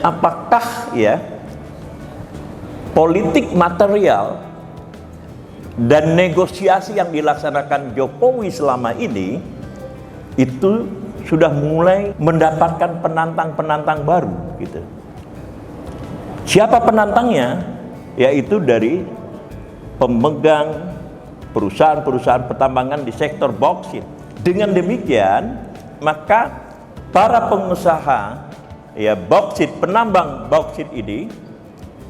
apakah ya politik material dan negosiasi yang dilaksanakan Jokowi selama ini itu sudah mulai mendapatkan penantang-penantang baru gitu. Siapa penantangnya? Yaitu dari pemegang perusahaan-perusahaan pertambangan di sektor bauksit. Dengan demikian, maka para pengusaha ya bauksit, penambang bauksit ini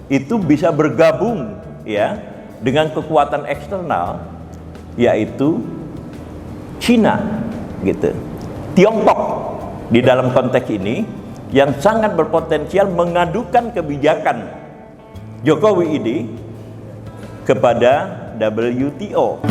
itu bisa bergabung ya dengan kekuatan eksternal, yaitu Cina gitu. Tiongkok di dalam konteks ini yang sangat berpotensial mengadukan kebijakan Jokowi ini kepada WTO.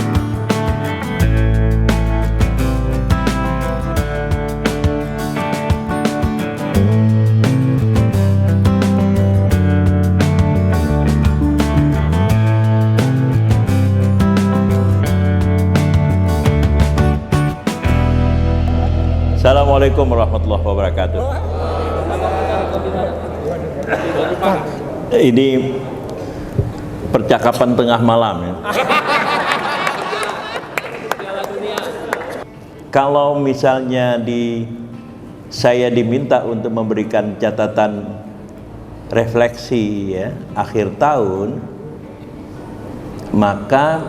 Assalamualaikum warahmatullahi wabarakatuh. Ini percakapan tengah malam ya. Kalau misalnya saya diminta untuk memberikan catatan refleksi ya akhir tahun, maka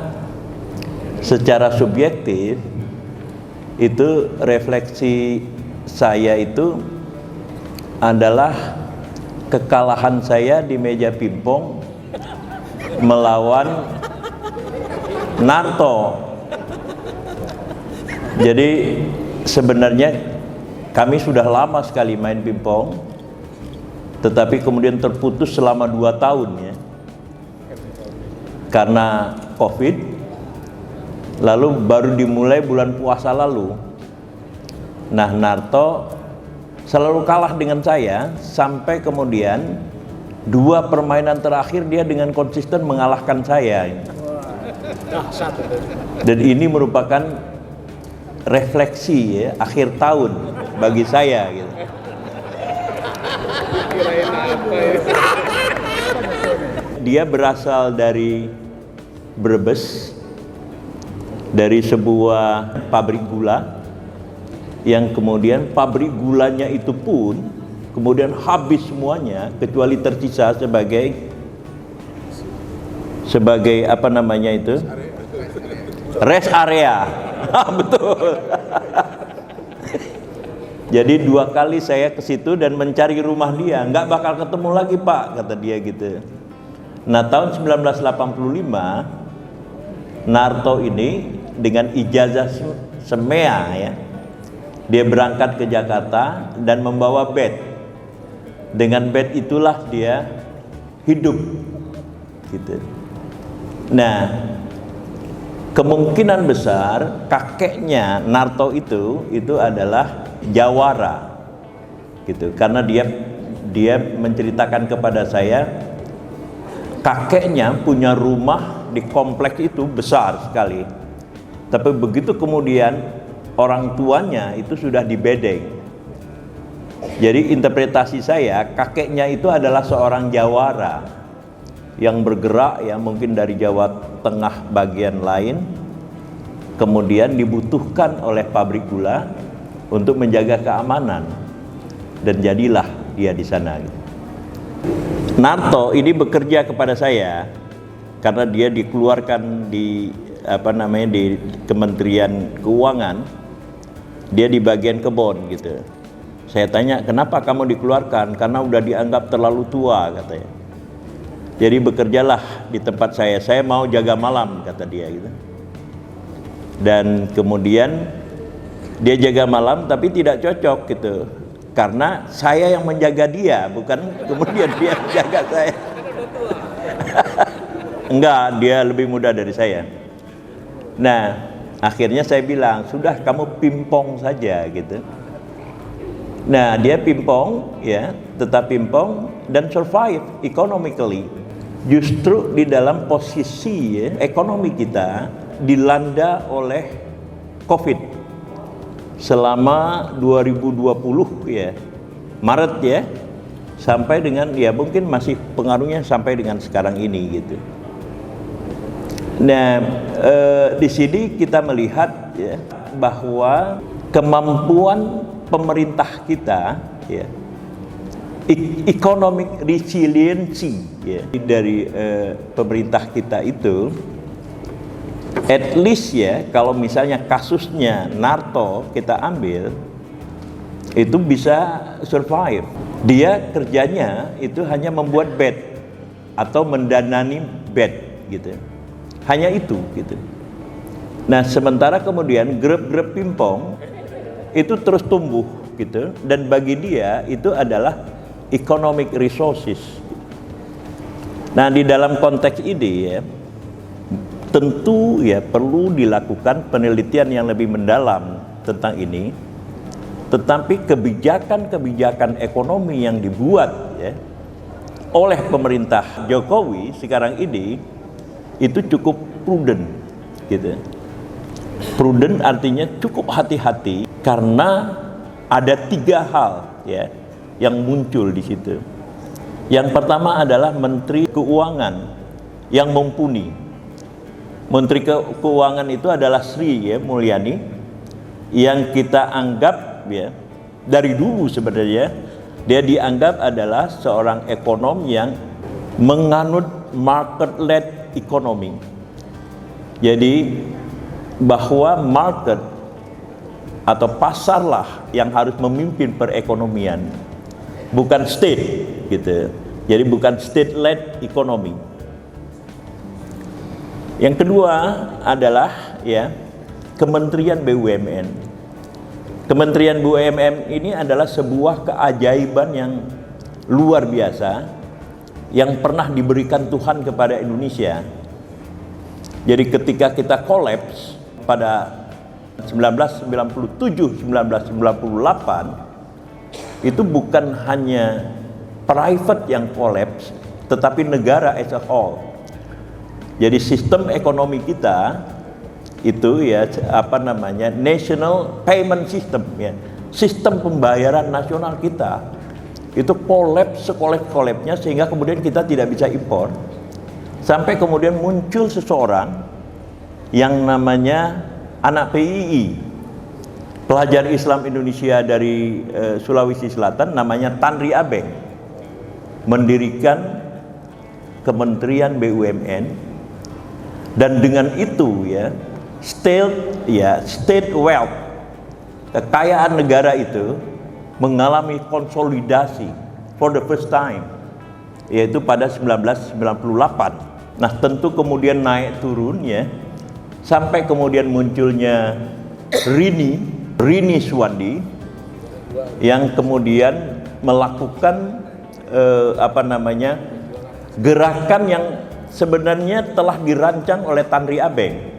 secara subjektif itu refleksi saya itu adalah kekalahan saya di meja pingpong melawan Narto. Jadi sebenarnya kami sudah lama sekali main pingpong, tetapi kemudian terputus selama 2 tahun ya karena COVID. Lalu baru dimulai bulan puasa lalu. Nah, Narto selalu kalah dengan saya sampai kemudian 2 permainan terakhir dia dengan konsisten mengalahkan saya. Dan ini merupakan refleksi ya akhir tahun bagi saya gitu. Dia berasal dari Brebes, dari sebuah pabrik gula yang kemudian pabrik gulanya itu pun kemudian habis semuanya kecuali tersisa sebagai apa namanya itu rest area. Betul. Jadi 2 kali saya ke situ dan mencari rumah dia, nggak bakal ketemu lagi Pak, kata dia gitu. Nah, tahun 1985 Narto ini dengan ijazah SEMEA ya, dia berangkat ke Jakarta dan membawa bed. Dengan bed itulah dia hidup gitu. Nah, kemungkinan besar kakeknya Narto itu adalah jawara gitu, karena dia menceritakan kepada saya kakeknya punya rumah di kompleks itu besar sekali, tapi begitu kemudian orang tuanya itu sudah dibedeng. Jadi interpretasi saya, kakeknya itu adalah seorang jawara yang bergerak ya mungkin dari Jawa Tengah bagian lain, kemudian dibutuhkan oleh pabrik gula untuk menjaga keamanan, dan jadilah dia di sana gitu. Narto ini bekerja kepada saya karena dia dikeluarkan di Kementerian Keuangan, dia di bagian kebon gitu. Saya tanya, kenapa kamu dikeluarkan? Karena udah dianggap terlalu tua katanya. Jadi bekerjalah di tempat saya mau jaga malam kata dia gitu. Dan kemudian dia jaga malam tapi tidak cocok gitu, karena saya yang menjaga dia, bukan kemudian dia menjaga saya. Enggak, dia lebih muda dari saya. Nah, akhirnya saya bilang, sudah kamu pingpong saja gitu. Nah, dia pingpong ya, tetap pingpong dan survive economically. Justru di dalam posisi ya, ekonomi kita dilanda oleh COVID selama 2020 ya, Maret ya, sampai dengan ya mungkin masih pengaruhnya sampai dengan sekarang ini gitu. Nah, di sini kita melihat ya bahwa kemampuan pemerintah kita ya, economic resiliency ya, dari pemerintah kita itu, at least ya, kalau misalnya kasusnya Narto kita ambil, itu bisa survive. Dia kerjanya itu hanya membuat bed atau mendanani bed gitu, hanya itu gitu. Nah, sementara kemudian grup-grup Pimpong itu terus tumbuh gitu, dan bagi dia itu adalah economic resources. Nah, di dalam konteks ini ya, tentu ya perlu dilakukan penelitian yang lebih mendalam tentang ini. Tetapi kebijakan-kebijakan ekonomi yang dibuat ya, oleh pemerintah Jokowi sekarang ini itu cukup prudent gitu. Prudent artinya cukup hati-hati karena ada 3 hal ya yang muncul di situ. Yang pertama adalah Menteri Keuangan yang mumpuni. Menteri Keuangan itu adalah Sri ya, Mulyani, yang kita anggap ya, dari dulu sebenarnya dia dianggap adalah seorang ekonom yang menganut market-led economy. Jadi bahwa market atau pasarlah yang harus memimpin perekonomian, bukan state gitu. Jadi bukan state-led economy. Yang kedua adalah ya Kementerian BUMN. Kementerian BUMN ini adalah sebuah keajaiban yang luar biasa yang pernah diberikan Tuhan kepada Indonesia. Jadi ketika kita kolaps pada 1997-1998, itu bukan hanya private yang kolaps, tetapi negara as a whole. Jadi sistem ekonomi kita itu ya national payment system ya, sistem pembayaran nasional kita itu kolaps sekolap-kolapsnya, sehingga kemudian kita tidak bisa impor, sampai kemudian muncul seseorang yang namanya anak PII, pelajar Islam Indonesia dari Sulawesi Selatan, namanya Tanri Abeng, mendirikan Kementerian BUMN, dan dengan itu ya state wealth, kekayaan negara itu mengalami konsolidasi for the first time, yaitu pada 1998. Nah, tentu kemudian naik turun ya, sampai kemudian munculnya Rini Suwandi yang kemudian melakukan gerakan yang sebenarnya telah dirancang oleh Tanri Abeng,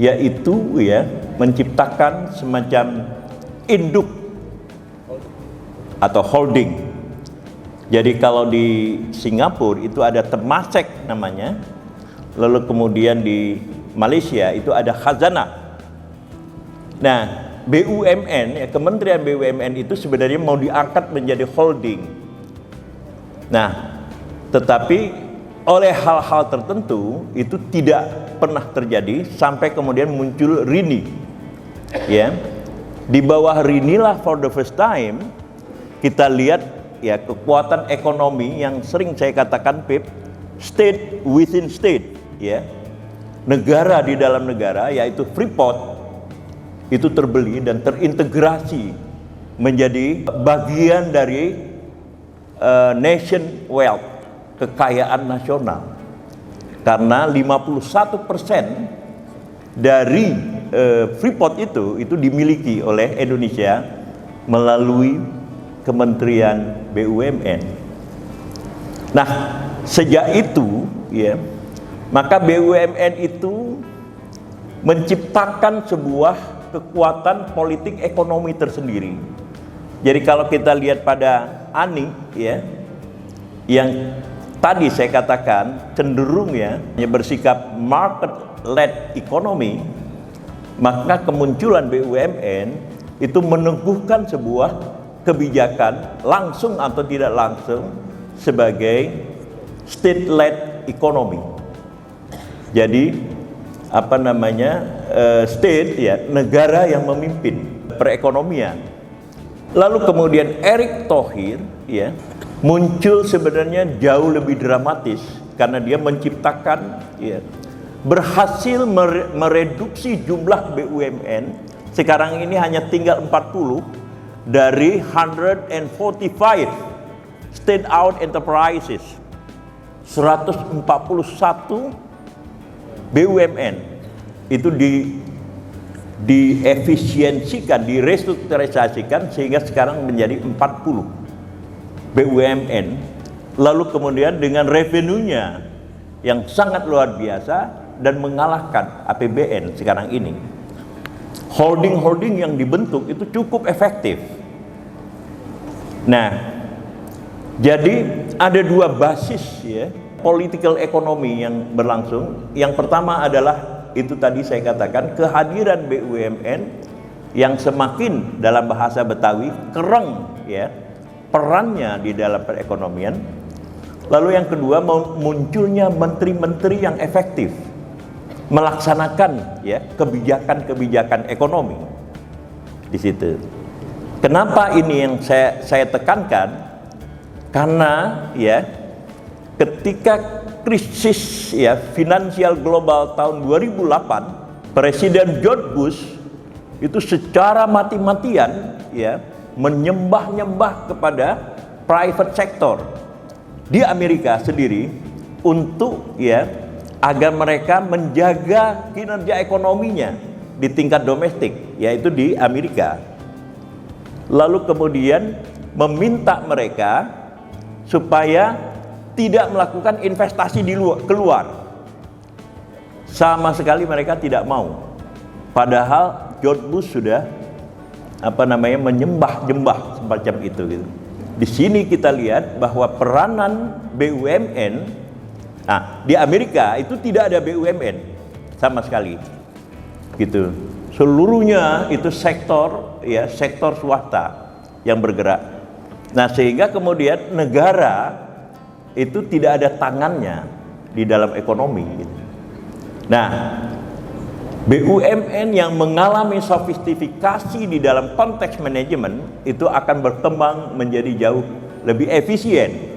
yaitu ya menciptakan semacam induk atau holding. Jadi kalau di Singapura itu ada Temasek namanya, lalu kemudian di Malaysia itu ada Khazanah. Nah, BUMN ya, Kementerian BUMN itu sebenarnya mau diangkat menjadi holding. Nah, tetapi oleh hal-hal tertentu itu tidak pernah terjadi sampai kemudian muncul Rini. Ya. Di bawah Rini lah for the first time kita lihat ya kekuatan ekonomi yang sering saya katakan Pip, state within state ya. Negara di dalam negara, yaitu Freeport itu terbeli dan terintegrasi menjadi bagian dari nation wealth, kekayaan nasional, karena 51% dari Freeport itu dimiliki oleh Indonesia melalui Kementerian BUMN. Nah, sejak itu ya, maka BUMN itu menciptakan sebuah kekuatan politik ekonomi tersendiri. Jadi kalau kita lihat pada Ani ya, yang tadi saya katakan cenderung ya bersikap market-led economy, maka kemunculan BUMN itu meneguhkan sebuah kebijakan langsung atau tidak langsung sebagai state-led economy. Jadi state ya, negara yang memimpin perekonomian. Lalu kemudian Erick Thohir ya muncul sebenarnya jauh lebih dramatis karena dia menciptakan ya, berhasil mereduksi jumlah BUMN. Sekarang ini hanya tinggal 40 dari 145 state-owned enterprises, 141 BUMN itu diefisiensikan, direstrukturisasikan sehingga sekarang menjadi 40 BUMN. Lalu kemudian dengan revenue-nya yang sangat luar biasa dan mengalahkan APBN sekarang ini. Holding-holding yang dibentuk itu cukup efektif. Nah, jadi ada dua basis ya political economy yang berlangsung. Yang pertama adalah itu tadi saya katakan kehadiran BUMN yang semakin dalam bahasa Betawi kereng ya perannya di dalam perekonomian. Lalu yang kedua munculnya menteri-menteri yang efektif melaksanakan ya kebijakan-kebijakan ekonomi di situ. Kenapa ini yang saya tekankan? Karena ya ketika krisis ya finansial global tahun 2008, Presiden George Bush itu secara mati-matian ya menyembah-nyembah kepada private sector di Amerika sendiri untuk ya agar mereka menjaga kinerja ekonominya di tingkat domestik, yaitu di Amerika. Lalu kemudian meminta mereka supaya tidak melakukan investasi di keluar. Sama sekali mereka tidak mau. Padahal George Bush sudah menyembah-nyembah semacam itu gitu. Di sini kita lihat bahwa peranan BUMN di Amerika itu tidak ada BUMN sama sekali, gitu. Seluruhnya itu sektor swasta yang bergerak. Nah, sehingga kemudian negara itu tidak ada tangannya di dalam ekonomi. Gitu. Nah, BUMN yang mengalami sofistikasi di dalam konteks manajemen itu akan berkembang menjadi jauh lebih efisien.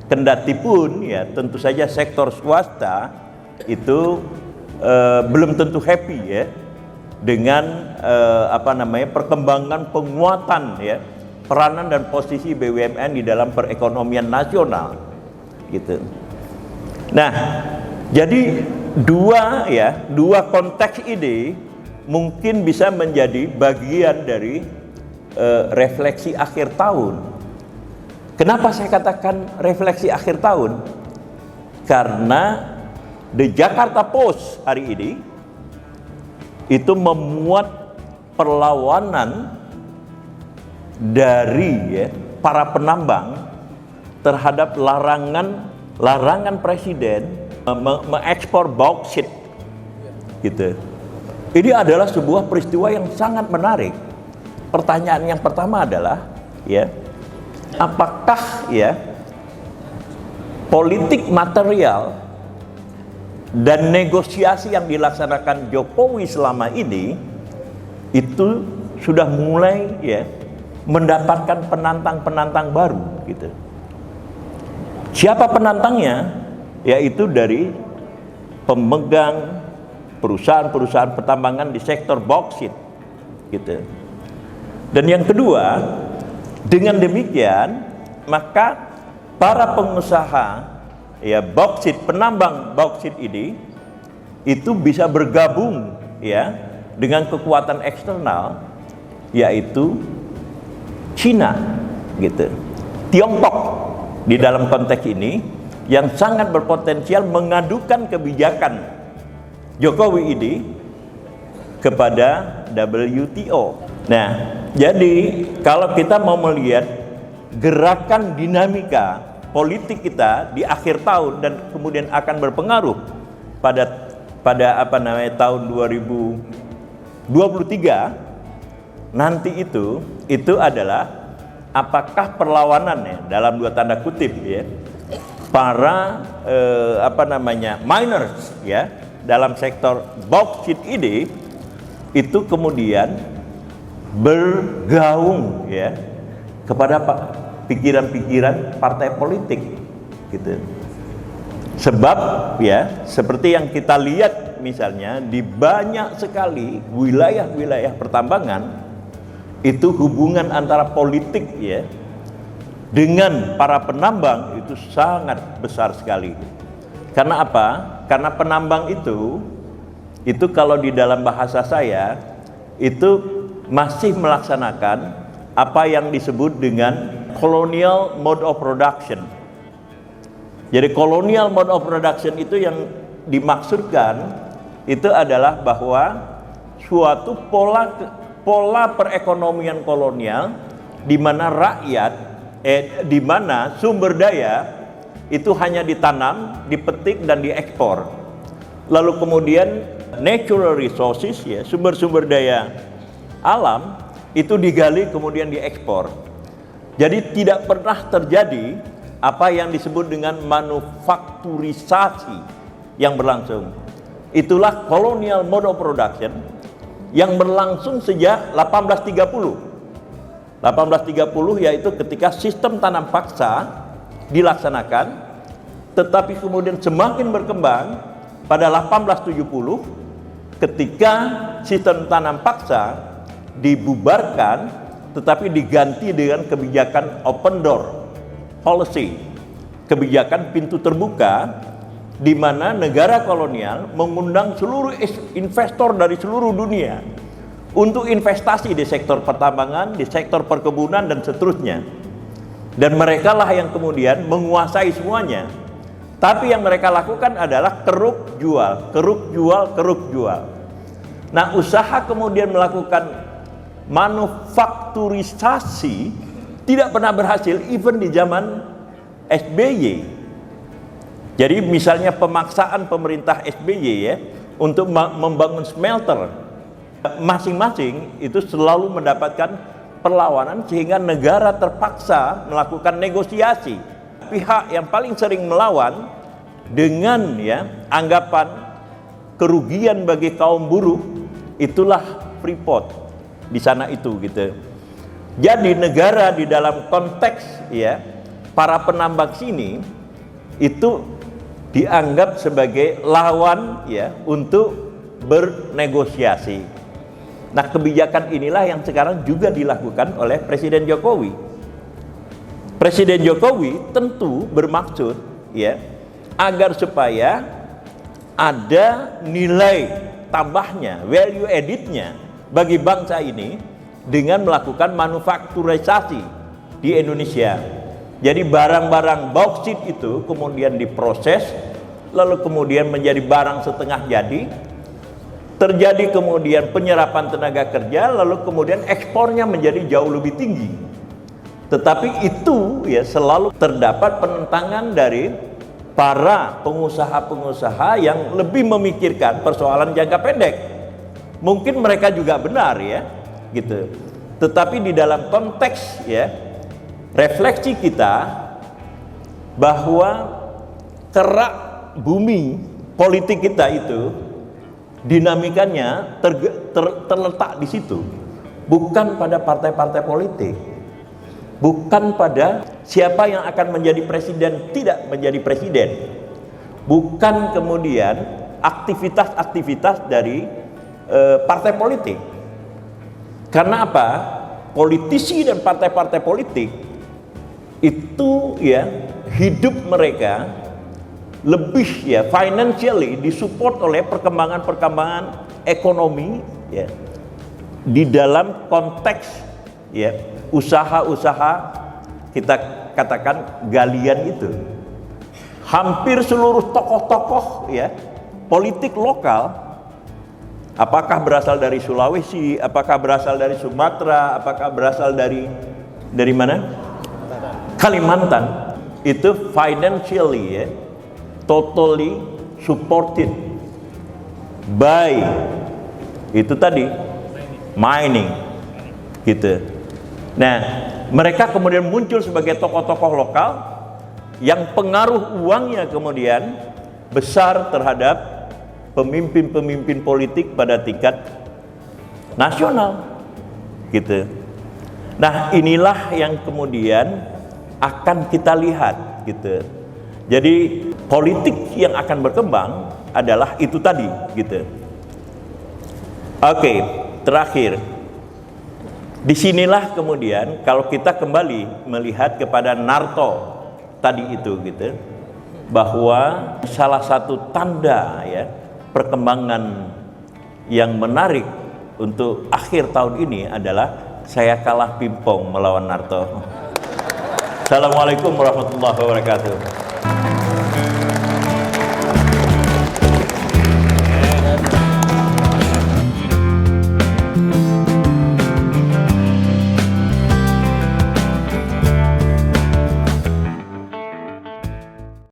Kendati pun ya tentu saja sektor swasta itu belum tentu happy ya dengan perkembangan penguatan ya peranan dan posisi BUMN di dalam perekonomian nasional gitu. Nah, jadi dua konteks ini mungkin bisa menjadi bagian dari refleksi akhir tahun. Kenapa saya katakan refleksi akhir tahun? Karena The Jakarta Post hari ini itu memuat perlawanan dari para penambang terhadap larangan presiden mengekspor bauksit gitu. Ini adalah sebuah peristiwa yang sangat menarik. Pertanyaan yang pertama adalah apakah politik material dan negosiasi yang dilaksanakan Jokowi selama ini itu sudah mulai mendapatkan penantang-penantang baru gitu. Siapa penantangnya? Yaitu dari pemegang perusahaan-perusahaan pertambangan di sektor bauksit gitu. Dan yang kedua, dengan demikian maka para pengusaha penambang bauksit ini itu bisa bergabung dengan kekuatan eksternal, yaitu Cina gitu. Tiongkok di dalam konteks ini yang sangat berpotensial mengadukan kebijakan Jokowi ini kepada WTO. Nah, jadi kalau kita mau melihat gerakan dinamika politik kita di akhir tahun dan kemudian akan berpengaruh pada tahun 2023 nanti itu adalah apakah perlawanannya dalam dua tanda kutip ya para miners ya dalam sektor bauxit ini itu kemudian bergaung ya kepada pikiran-pikiran partai politik gitu. Sebab ya seperti yang kita lihat misalnya di banyak sekali wilayah-wilayah pertambangan itu hubungan antara politik ya dengan para penambang itu sangat besar sekali. Karena apa? Karena penambang itu kalau di dalam bahasa saya itu masih melaksanakan apa yang disebut dengan colonial mode of production. Jadi colonial mode of production itu yang dimaksudkan itu adalah bahwa suatu pola perekonomian kolonial di mana di mana sumber daya itu hanya ditanam, dipetik dan diekspor. Lalu kemudian natural resources ya, sumber-sumber daya alam itu digali kemudian diekspor. Jadi tidak pernah terjadi apa yang disebut dengan manufakturisasi yang berlangsung. Itulah colonial mode of production yang berlangsung sejak 1830. 1830 yaitu ketika sistem tanam paksa dilaksanakan, tetapi kemudian semakin berkembang pada 1870 ketika sistem tanam paksa dibubarkan tetapi diganti dengan kebijakan open door policy, kebijakan pintu terbuka, di mana negara kolonial mengundang seluruh investor dari seluruh dunia untuk investasi di sektor pertambangan, di sektor perkebunan dan seterusnya. Dan mereka lah yang kemudian menguasai semuanya. Tapi yang mereka lakukan adalah keruk jual, keruk jual, keruk jual. Nah, usaha kemudian melakukan manufakturisasi tidak pernah berhasil, even di zaman SBY. Jadi misalnya pemaksaan pemerintah SBY ya untuk membangun smelter, masing-masing itu selalu mendapatkan perlawanan sehingga negara terpaksa melakukan negosiasi. Pihak yang paling sering melawan dengan ya anggapan kerugian bagi kaum buruh itulah Freeport di sana itu gitu. Jadi negara di dalam konteks ya para penambang sini itu dianggap sebagai lawan ya untuk bernegosiasi. Nah, kebijakan inilah yang sekarang juga dilakukan oleh Presiden Jokowi. Presiden Jokowi tentu bermaksud ya agar supaya ada nilai tambahnya, value added-nya bagi bangsa ini dengan melakukan manufakturisasi di Indonesia. Jadi barang-barang bauksit itu kemudian diproses, lalu kemudian menjadi barang setengah jadi, terjadi kemudian penyerapan tenaga kerja, lalu kemudian ekspornya menjadi jauh lebih tinggi. Tetapi itu ya selalu terdapat penentangan dari para pengusaha-pengusaha yang lebih memikirkan persoalan jangka pendek. Mungkin mereka juga benar ya, gitu. Tetapi di dalam konteks ya refleksi kita bahwa kerak bumi politik kita itu dinamikanya terletak di situ, bukan pada partai-partai politik, bukan pada siapa yang akan menjadi presiden tidak menjadi presiden, bukan kemudian aktivitas-aktivitas dari partai politik. Karena apa? Politisi dan partai-partai politik itu ya hidup mereka lebih ya financially disupport oleh perkembangan ekonomi ya di dalam konteks ya usaha-usaha kita katakan galian itu. Hampir seluruh tokoh-tokoh ya politik lokal, apakah berasal dari Sulawesi, apakah berasal dari Sumatera, apakah berasal dari mana? Kalimantan, itu financially ya totally supported by itu tadi mining gitu. Nah, mereka kemudian muncul sebagai tokoh-tokoh lokal yang pengaruh uangnya kemudian besar terhadap pemimpin-pemimpin politik pada tingkat nasional, gitu. Nah, inilah yang kemudian akan kita lihat, gitu. Jadi politik yang akan berkembang adalah itu tadi, gitu. Oke, terakhir. Disinilah kemudian kalau kita kembali melihat kepada Narto tadi itu, gitu, bahwa salah satu tanda ya perkembangan yang menarik untuk akhir tahun ini adalah saya kalah pingpong melawan Narto. Assalamualaikum warahmatullahi wabarakatuh.